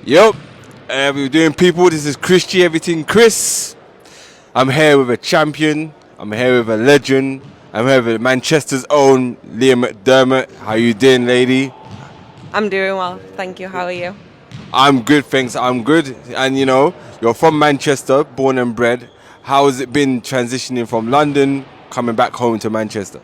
Yup, we're doing people. This is Christy, Everyting Chris. I'm here with a champion. I'm here with a legend. I'm here with Manchester's own Leah McDerment. How you doing, lady? I'm doing well, thank you. How are you? I'm good, thanks. I'm good. And you're from Manchester, born and bred. How has it been transitioning from London, coming back home to Manchester?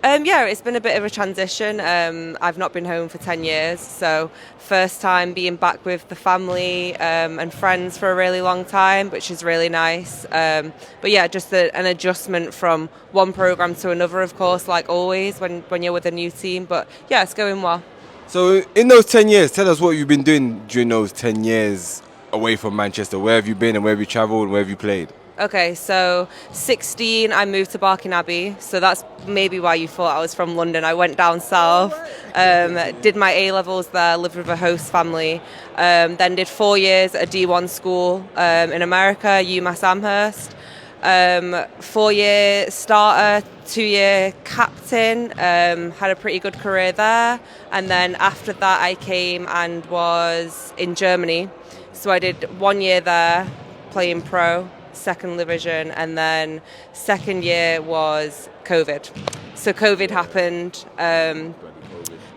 Yeah, it's been a bit of a transition. I've not been home for 10 years, so first time being back with the family and friends for a really long time, which is really nice. But yeah, just an adjustment from one program to another, of course, like always when you're with a new team. But yeah, it's going well. So, in those 10 years, tell us what you've been doing during those 10 years away from Manchester. Where have you been and where have you travelled and where have you played? Okay, so 16, I moved to Barking Abbey, so that's maybe why you thought I was from London. I went down south, did my A-levels there, lived with a host family, then did 4 years at a D1 school in America, UMass Amherst, 4-year starter, 2-year captain, had a pretty good career there, and then after that I came and was in Germany, so I did 1 year there, playing pro, second division, and then second year was COVID. So COVID happened,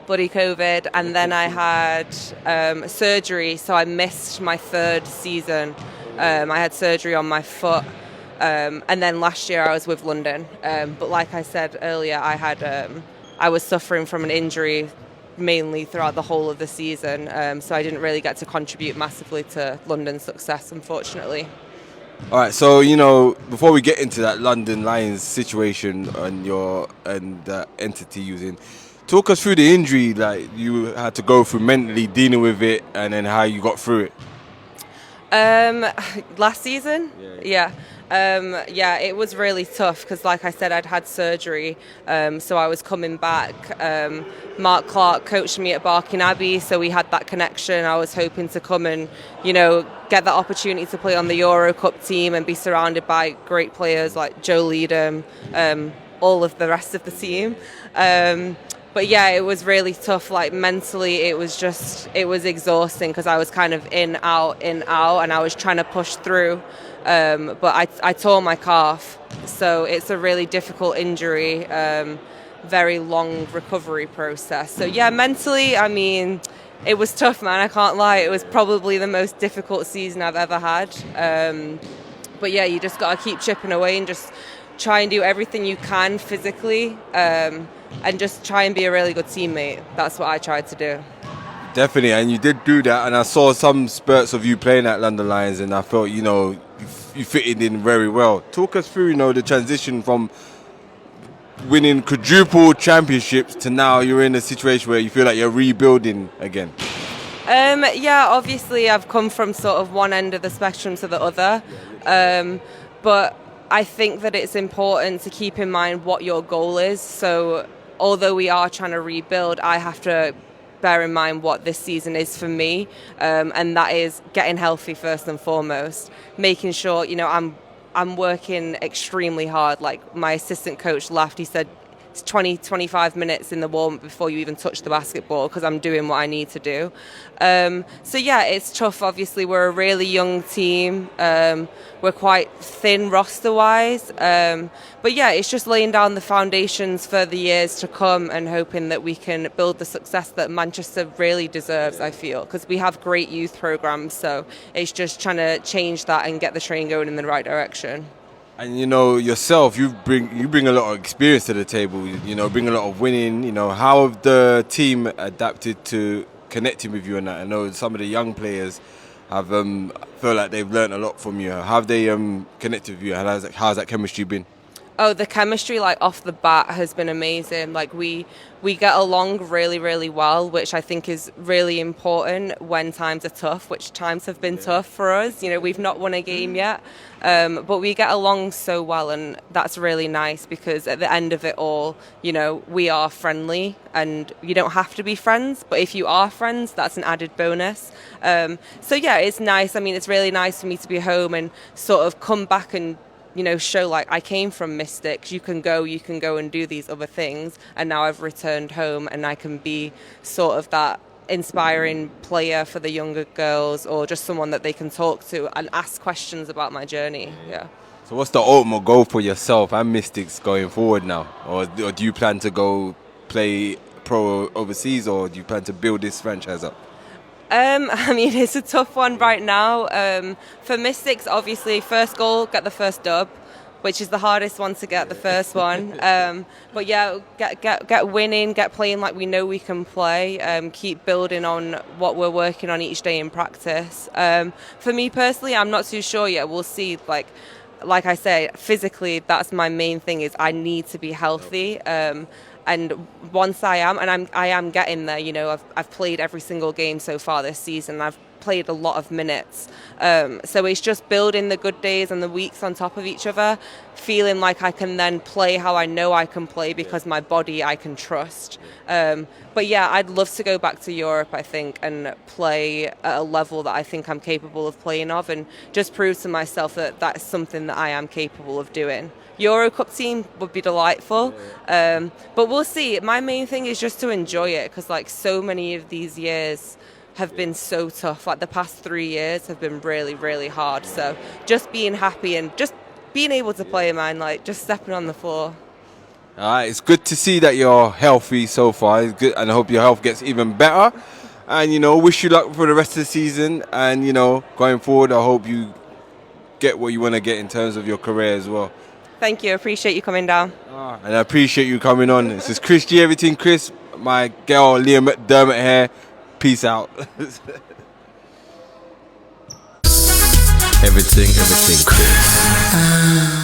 bloody COVID, and then I had surgery, so I missed my third season. I had surgery on my foot, and then last year I was with London. But like I said earlier, I was suffering from an injury mainly throughout the whole of the season, so I didn't really get to contribute massively to London's success, unfortunately. All right, so before we get into that London Lions situation and the entity using, talk us through the injury like you had to go through mentally dealing with it, and then how you got through it. Last season, yeah. Yeah, it was really tough because, like I said, I'd had surgery, so I was coming back. Mark Clark coached me at Barking Abbey, so we had that connection. I was hoping to come and, get that opportunity to play on the Euro Cup team and be surrounded by great players like Joe Leadham, all of the rest of the team. But yeah, it was really tough. Like mentally, it was exhausting because I was kind of in, out, and I was trying to push through. But I tore my calf, so it's a really difficult injury, very long recovery process. So yeah, mentally, I mean, it was tough, man. I can't lie. It was probably the most difficult season I've ever had. But yeah, you just got to keep chipping away and just try and do everything you can physically, and just try and be a really good teammate. That's what I tried to do. Definitely, and you did do that, and I saw some spurts of you playing at London Lions, and I felt you fitted in very well. Talk us through the transition from winning quadruple championships to now you're in a situation where you feel like you're rebuilding again. Yeah, obviously I've come from sort of one end of the spectrum to the other, but I think that it's important to keep in mind what your goal is. So although we are trying to rebuild, I have to bear in mind what this season is for me, and that is getting healthy first and foremost, making sure I'm working extremely hard. Like my assistant coach laughed, he said it's 20-25 minutes in the warm-up before you even touch the basketball because I'm doing what I need to do. So yeah, it's tough. Obviously we're a really young team, we're quite thin roster-wise, but yeah, it's just laying down the foundations for the years to come and hoping that we can build the success that Manchester really deserves, I feel, because we have great youth programs, so it's just trying to change that and get the train going in the right direction. And yourself, you bring a lot of experience to the table. Bring a lot of winning. How have the team adapted to connecting with you and that? I know some of the young players have feel like they've learned a lot from you. How have they connected with you? And how's that chemistry been? Oh, the chemistry, like off the bat, has been amazing. Like we get along really, really well, which I think is really important when times are tough, which times have been tough for us. We've not won a game yet, but we get along so well, and that's really nice because at the end of it all, we are friendly, and you don't have to be friends, but if you are friends, that's an added bonus. So yeah, it's nice. I mean, it's really nice for me to be home and sort of come back and show like I came from Mystics, you can go and do these other things, and now I've returned home and I can be sort of that inspiring player for the younger girls, or just someone that they can talk to and ask questions about my journey. Yeah. So what's the ultimate goal for yourself and Mystics going forward now? Or do you plan to go play pro overseas, or do you plan to build this franchise up? I mean, it's a tough one right now. For Mystics, obviously, first goal, get the first dub, which is the hardest one to get, the first one. But yeah, get winning, get playing like we know we can play, keep building on what we're working on each day in practice. For me personally, I'm not too sure yet. We'll see. Like I say, physically, that's my main thing, is I need to be healthy. And once I am, and I am getting there, you know, I've played every single game so far this season. I've played a lot of minutes. So it's just building the good days and the weeks on top of each other, feeling like I can then play how I know I can play because my body I can trust. But yeah, I'd love to go back to Europe, I think, and play at a level that I think I'm capable of playing of, and just prove to myself that that's something that I am capable of doing. Euro Cup team would be delightful, but we'll see. My main thing is just to enjoy it, because like so many of these years have been so tough. Like the past 3 years have been really, really hard. So just being happy and just being able to play, man, like just stepping on the floor. All right, it's good to see that you're healthy so far. It's good, and I hope your health gets even better. And, you know, wish you luck for the rest of the season. And, you know, going forward, I hope you get what you want to get in terms of your career as well. Thank you. Appreciate you coming down. And I appreciate you coming on. This is Chris G, Everyting Chris. My girl, Leah McDerment here. Peace out. Everything, Chris.